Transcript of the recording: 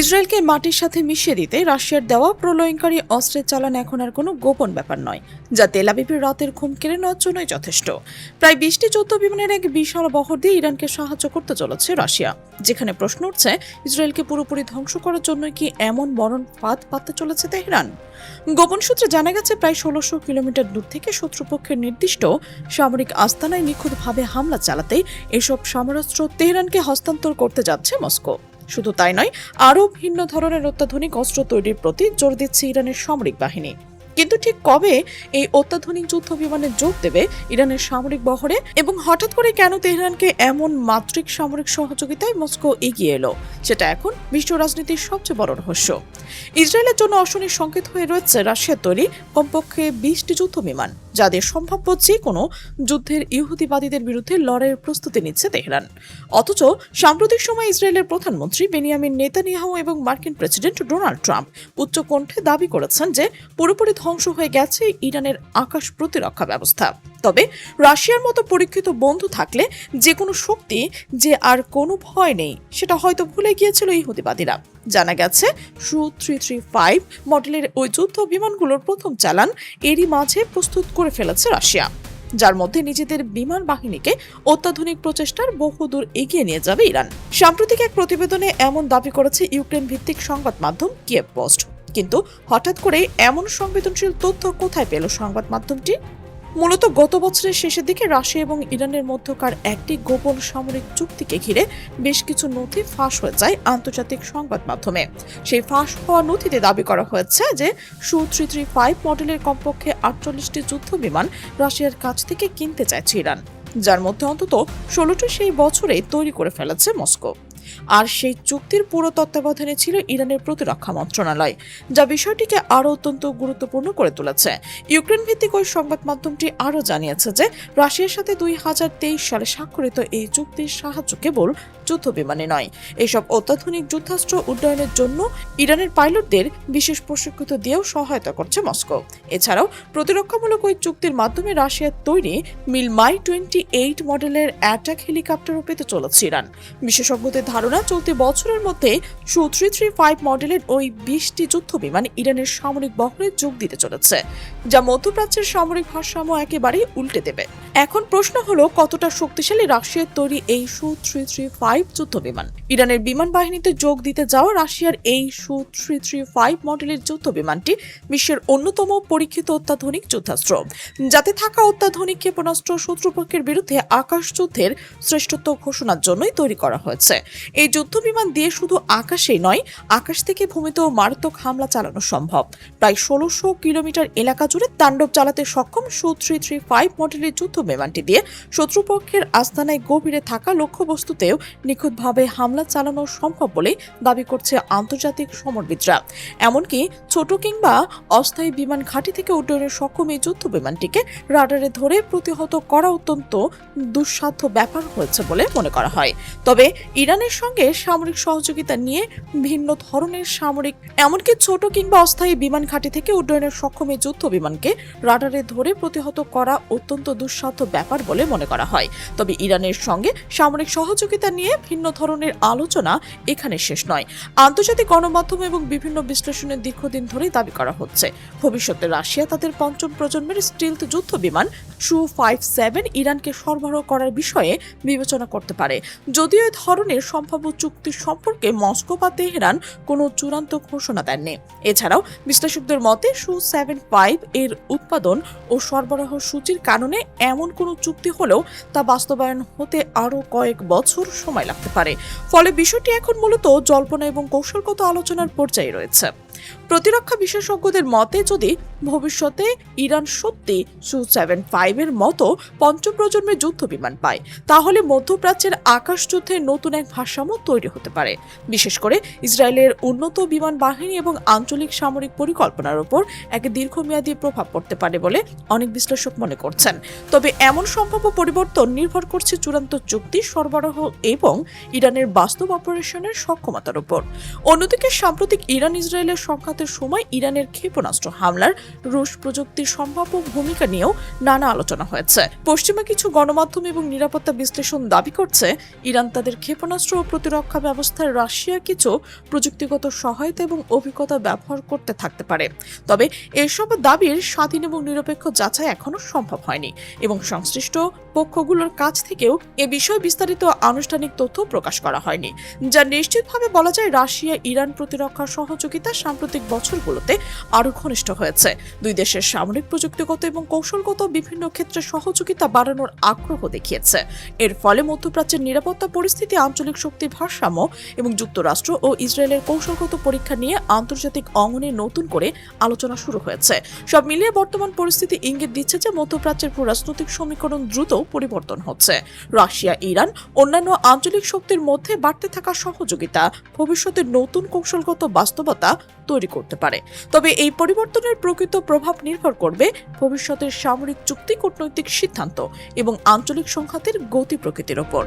ইসরায়েলকে মাটির সাথে মিশিয়ে দিতে রাশিয়ার দেওয়া প্রলয়ঙ্কারী অস্ত্রের চালান এখন আর কোনো গোপন ব্যাপার নয়, যা তেল আবিবের রাতের ঘুম কেড়ে নেওয়ার জন্যই যথেষ্ট। প্রায় 20টি যুদ্ধ বিমানের এক বিশাল বহর দিয়ে ইরানকে সাহায্য করতে চলেছে রাশিয়া, যেখানে প্রশ্ন উঠছে ইসরায়েলকে পুরোপুরি ধ্বংস করার জন্য কি এমন মরণ ফাঁদ পাততে চলেছে তেহরান। গোপন সূত্রে জানা গেছে প্রায় 1600 কিলোমিটার দূর থেকে শত্রুপক্ষের নির্দিষ্ট সামরিক আস্তানায় নিখুঁতভাবে হামলা চালাতেই এসব সমরাস্ত্র তেহরানকে হস্তান্তর করতে যাচ্ছে মস্কো। শুধু তাই নয়, আরও ভিন্ন ধরনের অত্যাধুনিক অস্ত্র তৈরির প্রতি জোর দিচ্ছে ইরানের সামরিক বাহিনী। কিন্তু ঠিক কবে এই অত্যাধুনিক যুদ্ধ বিমানে যোগ দেবে ইরানের সামরিক বহরে, এবং হঠাৎ করে কেন তেহরানকে এমন মাত্রিক সামরিক সহযোগিতায় মস্কো এগিয়ে এলো, সেটা এখন বিশ্ব রাজনীতির সবচেয়ে বড় রহস্য। ইসরায়েলের জন্য অশনির সংকেত হয়ে রয়েছে রাশিয়ার তৈরি কমপক্ষে 20টি যুদ্ধ বিমান, যাদের সম্ভাব্য যে কোনো যুদ্ধের ইহুদিবাদীদের বিরুদ্ধে লড়াইয়ের প্রস্তুতি নিচ্ছে তেহরান। অথচ সাম্প্রতিক সময় ইসরায়েলের প্রধানমন্ত্রী বেনিয়ামিন নেতানিয়াহু এবং মার্কিন প্রেসিডেন্ট ডোনাল্ড ট্রাম্প উচ্চকণ্ঠে দাবি করেছেন যে পুরোপুরি ধ্বংস হয়ে গেছে ইরানের আকাশ প্রতিরক্ষা ব্যবস্থা। তবে রাশিয়ার মতো পরীক্ষিত বন্ধু থাকলে যে কোনো শক্তি যে আর কোনো ভয় নেই, সেটা হয়তো ভুলে গিয়েছিল ইহুদিবাদীরা। জানা গেছে Su-335 মডেলের ওই যুদ্ধ বিমানগুলোর প্রথম চালান এরই মাঝে প্রস্তুত করে ফেলেছে রাশিয়া, যার মধ্যে নিজেদের বিমান বাহিনীকে অত্যাধুনিক প্রচেষ্টার বহুদূর এগিয়ে নিয়ে যাবে ইরান। সাম্প্রতিক এক প্রতিবেদনে এমন দাবি করেছে ইউক্রেন ভিত্তিক সংবাদ মাধ্যম কিয়েভ পোস্ট। কিন্তু হঠাৎ করে এমন সংবেদনশীল তথ্য কোথায় পেল সংবাদ মাধ্যমটি? মূলত গত বছরের শেষের দিকে রাশিয়া এবং ইরানের মধ্যকার একটি গোপন সামরিক চুক্তিকে ঘিরে বেশ কিছু নথি ফাঁস হয়ে যায় আন্তর্জাতিক সংবাদ মাধ্যমে। সেই ফাঁস হওয়া নথিতে দাবি করা হয়েছে যে Su-335 মডেলের কমপক্ষে 48টি যুদ্ধ বিমান রাশিয়ার কাছ থেকে কিনতে চাইছে ইরান, যার মধ্যে অন্তত 16টি সেই বছরেই তৈরি করে ফেলেছে মস্কো। আর সেই চুক্তির পুরো তত্ত্বাবধানে ছিল ইরানের প্রতিরক্ষা মন্ত্রণালয়, যা বিষয়টিকে আরও অত্যন্ত গুরুত্বপূর্ণ করে তুলেছে। ইউক্রেন ভিত্তিক ওই সংবাদ মাধ্যমটি আরও জানিয়েছে যে রাশিয়ার সাথে 2023 সালে স্বাক্ষরিত এই চুক্তির সাহায্য কেবল যুদ্ধ বিমানে নয়, এসব অত্যাধুনিক যুদ্ধাস্ত্র উড্ডয়নের জন্য ইরানের পাইলটদের বিশেষ প্রশিক্ষিত দিয়েও সহায়তা করছে মস্কো। এছাড়াও প্রতিরক্ষামূলক ওই চুক্তির মাধ্যমে রাশিয়ার তৈরি মিল-28 মডেলের অ্যাটাক হেলিকপ্টারও পেতে চলেছে ইরান। বিশেষজ্ঞদের ধারণা, চলতি বছরের মধ্যে Su-335 মডেলের ওই 20টি যুদ্ধ বিমান ইরানের সামরিক বহরে যোগ দিতে চলেছে, যা মধ্যপ্রাচ্যের সামরিক ভারসাম্য একেবারেই উল্টে দেবে। এখন প্রশ্ন হলো, কতটা শক্তিশালী রাশিয়ার তৈরি এই Su-335 যুদ্ধ বিমান? ইরানের বিমান বাহিনীতে যোগ দিতে যাওয়া রাশিয়ার এই Su-335 মডেলের যুদ্ধ বিমানটি বিশ্বের অন্যতম পরীক্ষিত অত্যাধুনিক যুদ্ধাস্ত্র, যাতে থাকা অত্যাধুনিক ক্ষেপণাস্ত্র শত্রুপক্ষের বিরুদ্ধে আকাশ যুদ্ধের শ্রেষ্ঠত্ব ঘোষণার জন্যই তৈরি করা হয়েছে। এই যুদ্ধ বিমান দিয়ে শুধু আকাশেই নয়, আকাশ থেকে ভূমিতেও মারাত্মক হামলা চালানো সম্ভব। প্রায় 1600 কিলোমিটার এলাকা জুড়ে তাণ্ডব চালাতে সক্ষম Su-335 মডেলের যুদ্ধ বিমানটি দিয়ে শত্রুপক্ষের আস্তানায় গভীরে থাকা লক্ষ্যবস্তুতেও নিখুঁতভাবে হামলা চালানো সম্ভব বলে দাবি করছে আন্তর্জাতিক সমরবিদরা। এমনকি ছোট কিংবা অস্থায়ী বিমান ঘাঁটি থেকে উড্ডয়নের সক্ষম এই যুদ্ধ বিমানটিকে রাডারে ধরে প্রতিহত করা অত্যন্ত দুঃসাধ্য ব্যাপার হয়েছে বলে মনে করা হয়। তবে ইরানের সঙ্গে সামরিক সহযোগিতা নিয়ে ভিন্ন ধরনের সামরিক, এমনকি ছোট কিংবা অস্থায়ী বিমান ঘাঁটি থেকে উড্ডয়নের সক্ষম এই যুদ্ধ বিমানকে রাডারে ধরে প্রতিহত করা অত্যন্ত দুঃসাধ্য ব্যাপার বলে মনে করা হয়। তবে ইরানের সঙ্গে সামরিক সহযোগিতা নিয়ে ভিন্ন ধরনের আলোচনা এখানে শেষ নয়। আন্তর্জাতিক গণমাধ্যম এবং বিভিন্ন বিশ্লেষণের দীর্ঘদিন ধরেই দাবি করা হচ্ছে ভবিষ্যতে রাশিয়া তাদের পঞ্চম প্রজন্মের স্টিলথ যুদ্ধ বিমান Su-57 ইরানকে সরবরাহ করার বিষয়ে বিবেচনা করতে পারে। যদিও এ ধরনের সম্ভাব্য চুক্তি সম্পর্কে মস্কো বা তেহরান কোনো চূড়ান্ত ঘোষণা দেননি। এছাড়াও বিশ্লেষকদের মতে Su-75 এর উৎপাদন ও সরবরাহ সূচির কারণে এমন কোনো চুক্তি হলেও তা বাস্তবায়ন হতে আরও কয়েক বছর সময় লাগতে পারে। ফলে বিষয়টি এখন মূলত জল্পনা এবং কৌশলগত আলোচনার পর্যায়ে রয়েছে। প্রতিরক্ষা বিশেষজ্ঞদের মতে, যদি ভবিষ্যতে ইরান সত্যি Su-75 এর মতো পঞ্চম প্রজন্মের যুদ্ধ বিমান পায়, তাহলে মধ্যপ্রাচ্যের আকাশ যুদ্ধে নতুন এক ভারসাম্য তৈরি হতে পারে। বিশেষ করে ইসরায়েলের উন্নত বিমান বাহিনী এবং আঞ্চলিক সামরিক পরিকল্পনার উপর এক দীর্ঘমেয়াদী প্রভাব পড়তে পারে বলে অনেক বিশ্লেষক মনে করছেন। তবে এমন সম্ভাব্য পরিবর্তন নির্ভর করছে চূড়ান্ত চুক্তি সরবরাহ এবং ইরানের বাস্তব অপারেশনের সক্ষমতার উপর। অন্যদিকে সাম্প্রতিক ইরান ইসরায়েলের সংঘাতের সময় ইরানের ক্ষেপণাস্ত্র হামলার রুশ প্রযুক্তির সম্ভাব্য ভূমিকা নিয়েও নানা আলোচনা হয়েছে। পশ্চিমা কিছু গণমাধ্যম এবং নিরাপত্তা বিশ্লেষণ দাবি করছে ইরান তাদের ক্ষেপণাস্ত্র ও প্রতিরক্ষা ব্যবস্থায় রাশিয়ার কিছু প্রযুক্তিগত সহায়তা এবং অভিজ্ঞতা ব্যবহার করতে থাকতে পারে। তবে এসব দাবির স্বাধীন এবং নিরপেক্ষ যাচাই এখনো সম্ভব হয়নি এবং সংশ্লিষ্ট পক্ষগুলোর কাছ থেকেও এ বিষয়ে বিস্তারিত আনুষ্ঠানিক তথ্য প্রকাশ করা হয়নি। যা নিশ্চিতভাবে বলা যায় রাশিয়া ইরান প্রতিরক্ষা সহযোগিতা সাম্প্রতিক বছরগুলোতে আরও ঘনিষ্ঠ হয়েছে। দুই দেশের সামরিক, প্রযুক্তিগত এবং কৌশলগত বিভিন্ন ক্ষেত্রে সহযোগিতা বাড়ানোর আগ্রহ দেখিয়েছে। এর ফলে মধ্যপ্রাচ্যের নিরাপত্তা পরিস্থিতি, আঞ্চলিক শক্তির ভারসাম্য এবং যুক্তরাষ্ট্র ও ইসরায়েলের কৌশলগত পরীক্ষা নিয়ে আন্তর্জাতিক অঙ্গনে নতুন করে আলোচনা শুরু হয়েছে। সব মিলিয়ে বর্তমান পরিস্থিতি ইঙ্গিত দিচ্ছে যে মধ্যপ্রাচ্যের রাজনৈতিক সমীকরণ দ্রুত পরিবর্তন হচ্ছে। রাশিয়া, ইরান, অন্যান্য আঞ্চলিক শক্তির মধ্যে বাড়তে থাকা সহযোগিতা ভবিষ্যতে নতুন কৌশলগত বাস্তবতা তৈরি করতে পারে। তবে এই পরিবর্তনের প্রকৃত প্রভাব নির্ভর করবে ভবিষ্যতের সামরিক চুক্তি, কূটনৈতিক সিদ্ধান্ত এবং আঞ্চলিক সংঘাতের গতি প্রকৃতির ওপর।